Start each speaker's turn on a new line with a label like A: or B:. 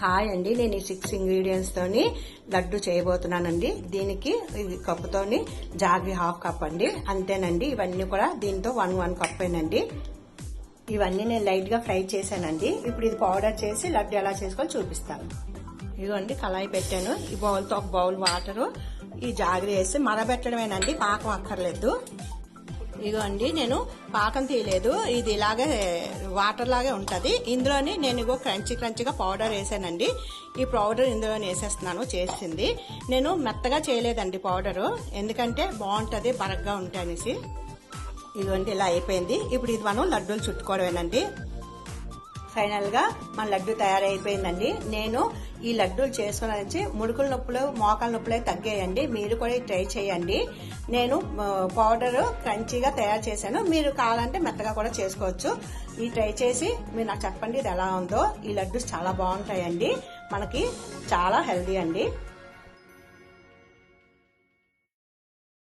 A: Hi అండి, నేను ఈ 6 ఇంగ్రీడియంట్స్ తోని లడ్డు చేయబోతున్నానండి. దీనికి కప్పుతోని జాగ్రీ 1/2 కప్ అండి, అంతేనండి. ఇవన్నీ కూడా దీంతో 1 కప్ ఏనండి. ఇవన్నీ నేను లైట్ గా ఫ్రై చేశానండి. ఇప్పుడు ఇది పౌడర్ చేసి లడ్డు ఎలా చేసుకోవాలో చూపిస్తాను. ఇదిగోండి, కళాయి పెట్టాను. ఈ బౌల్తో ఒక బౌల్ వాటరు, ఈ జాగ్రీ వేసి మరబెట్టడమేనండి, పాకం అక్కర్లేదు. ఇదిగోండి, నేను పాకం తీయలేదు, ఇది ఇలాగే వాటర్ లాగే ఉంటది. ఇందులోని నేను ఇగో క్రంచీగా పౌడర్ వేసానండి. ఈ పౌడర్ ఇందులో వేసేస్తున్నాను. చేసింది నేను మెత్తగా చేయలేదండి పౌడరు, ఎందుకంటే బాగుంటది బరగ్గా ఉంటాయి అనేసి. ఇదిగోండి, ఇలా అయిపోయింది. ఇప్పుడు ఇది మనం లడ్డూలు చుట్టుకోవడమేనండి. ఫైనల్ గా మన లడ్డు తయారైపోయిందండి. నేను ఈ లడ్డూలు చేసుకున్న నుంచి ముడుకుల నొప్పులు, మోకాల నొప్పులే తగ్గాయండి. మీరు కూడా ట్రై చేయండి. నేను పౌడర్ క్రంచీగా తయారు చేశాను, మీరు కావాలంటే మెత్తగా కూడా చేసుకోవచ్చు. ఈ ట్రై చేసి మీరు నాకు చెప్పండి ఇది ఎలా ఉందో. ఈ లడ్డూస్ చాలా బాగుంటాయండి, మనకి చాలా హెల్దీ అండి.